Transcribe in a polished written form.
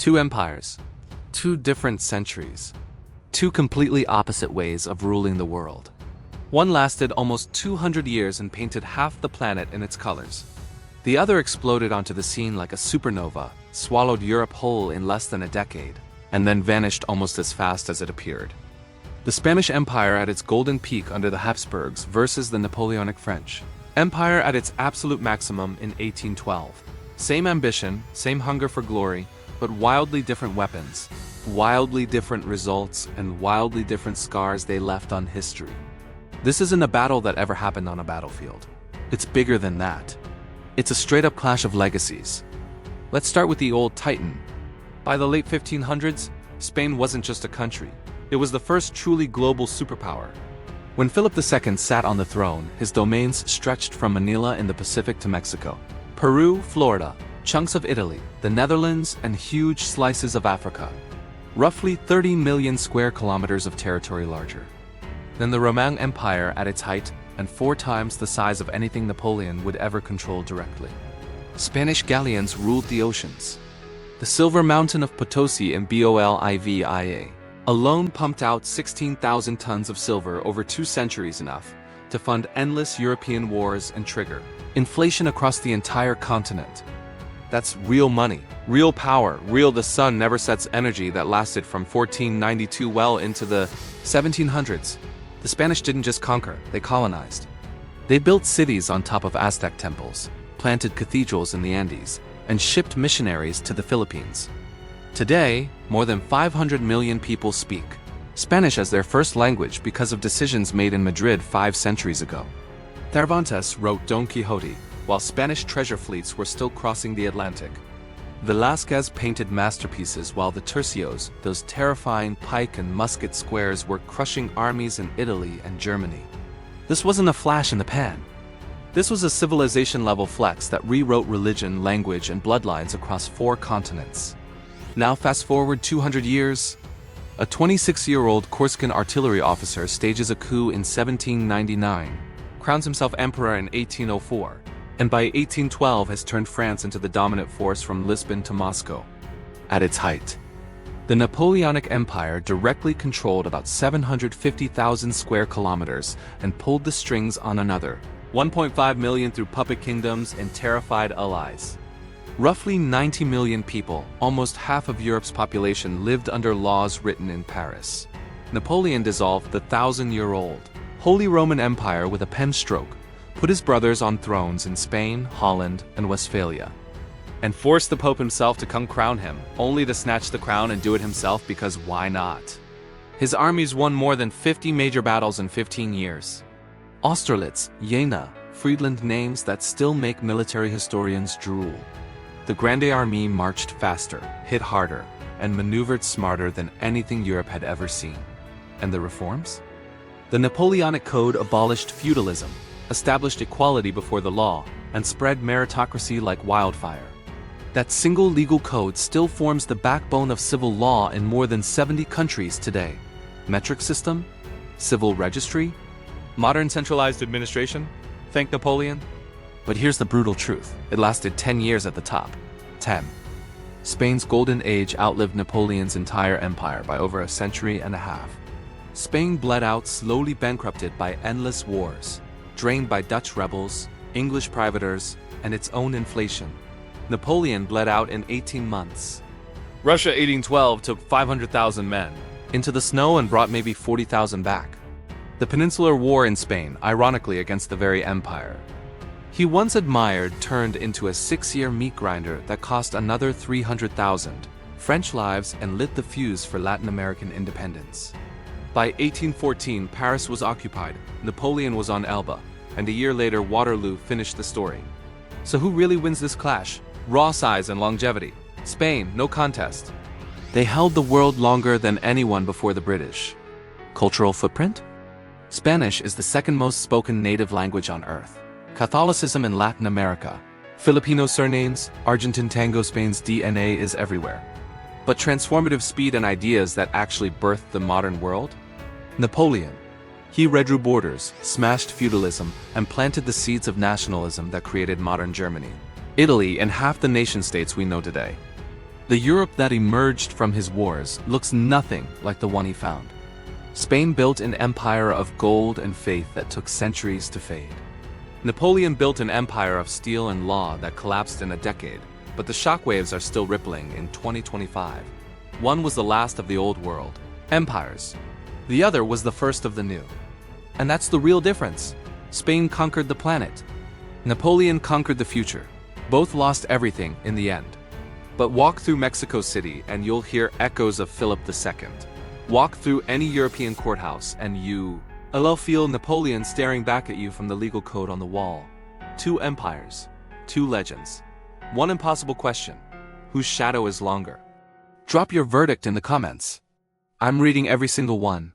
Two empires, two different centuries, two completely opposite ways of ruling the world. One lasted almost 200 years and painted half the planet in its colors. The other exploded onto the scene like a supernova, swallowed Europe whole in less than a decade, and then vanished almost as fast as it appeared. The Spanish Empire at its golden peak under the Habsburgs versus the Napoleonic French Empire at its absolute maximum in 1812. Same ambition, same hunger for glory, but wildly different weapons, wildly different results, and wildly different scars they left on history. This isn't a battle that ever happened on a battlefield. It's bigger than that. It's a straight-up clash of legacies. Let's start with the old Titan. By the late 1500s, Spain wasn't just a country. It was the first truly global superpower. When Philip II sat on the throne, his domains stretched from Manila in the Pacific to Mexico, Peru, Florida, chunks of Italy, the Netherlands, and huge slices of Africa. Roughly 30 million square kilometers of territory larger than the Roman Empire at its height, and 4 times the size of anything Napoleon would ever control directly. Spanish galleons ruled the oceans. The Silver Mountain of Potosí in Bolivia alone pumped out 16,000 tons of silver over 2 centuries, enough to fund endless European wars and trigger inflation across the entire continent. That's real money, real power, real the sun never sets energy that lasted from 1492 well into the 1700s. The Spanish didn't just conquer, they colonized. They built cities on top of Aztec temples, planted cathedrals in the Andes, and shipped missionaries to the Philippines. Today, more than 500 million people speak Spanish as their first language because of decisions made in Madrid 5 centuries ago. Cervantes wrote Don Quixote while Spanish treasure fleets were still crossing the Atlantic. Velázquez painted masterpieces while the Tercios, those terrifying pike and musket squares, were crushing armies in Italy and Germany. This wasn't a flash in the pan. This was a civilization-level flex that rewrote religion, language, and bloodlines across 4 continents. Now fast forward 200 years. A 26-year-old Corsican artillery officer stages a coup in 1799, crowns himself emperor in 1804, and by 1812 has turned France into the dominant force from Lisbon to Moscow. At its height, the Napoleonic Empire directly controlled about 750,000 square kilometers and pulled the strings on another 1.5 million through puppet kingdoms and terrified allies. Roughly 90 million people, almost half of Europe's population, lived under laws written in Paris. Napoleon dissolved the 1,000-year-old Holy Roman Empire with a pen stroke, put his brothers on thrones in Spain, Holland, and Westphalia, and forced the Pope himself to come crown him, only to snatch the crown and do it himself because why not? His armies won more than 50 major battles in 15 years. Austerlitz, Jena, Friedland, names that still make military historians drool. The Grande Armée marched faster, hit harder, and maneuvered smarter than anything Europe had ever seen. And the reforms? The Napoleonic Code abolished feudalism, established equality before the law, and spread meritocracy like wildfire. That single legal code still forms the backbone of civil law in more than 70 countries today. Metric system? Civil registry? Modern centralized administration? Thank Napoleon? But here's the brutal truth. It lasted 10 years at the top. 10. Spain's golden age outlived Napoleon's entire empire by over a century and a half. Spain bled out, slowly bankrupted by endless wars, drained by Dutch rebels, English privateers, and its own inflation. Napoleon bled out in 18 months. Russia 1812 took 500,000 men into the snow and brought maybe 40,000 back. The Peninsular War in Spain, ironically against the very empire he once admired, turned into a 6-year meat grinder that cost another 300,000 French lives and lit the fuse for Latin American independence. By 1814, Paris was occupied, Napoleon was on Elba, and a year later Waterloo finished the story. So who really wins this clash? Raw size and longevity. Spain, no contest. They held the world longer than anyone before the British. Cultural footprint? Spanish is the second most spoken native language on Earth. Catholicism in Latin America. Filipino surnames, Argentine tango. Spain's DNA is everywhere. But transformative speed and ideas that actually birthed the modern world? Napoleon. He redrew borders, smashed feudalism, and planted the seeds of nationalism that created modern Germany, Italy, and half the nation-states we know today. The Europe that emerged from his wars looks nothing like the one he found. Spain built an empire of gold and faith that took centuries to fade. Napoleon built an empire of steel and law that collapsed in a decade, but the shockwaves are still rippling in 2025. One was the last of the old world, empires. The other was the first of the new. And that's the real difference. Spain conquered the planet. Napoleon conquered the future. Both lost everything in the end. But walk through Mexico City and you'll hear echoes of Philip II. Walk through any European courthouse and you'll feel Napoleon staring back at you from the legal code on the wall. Two empires, two legends. One impossible question: whose shadow is longer? Drop your verdict in the comments. I'm reading every single one.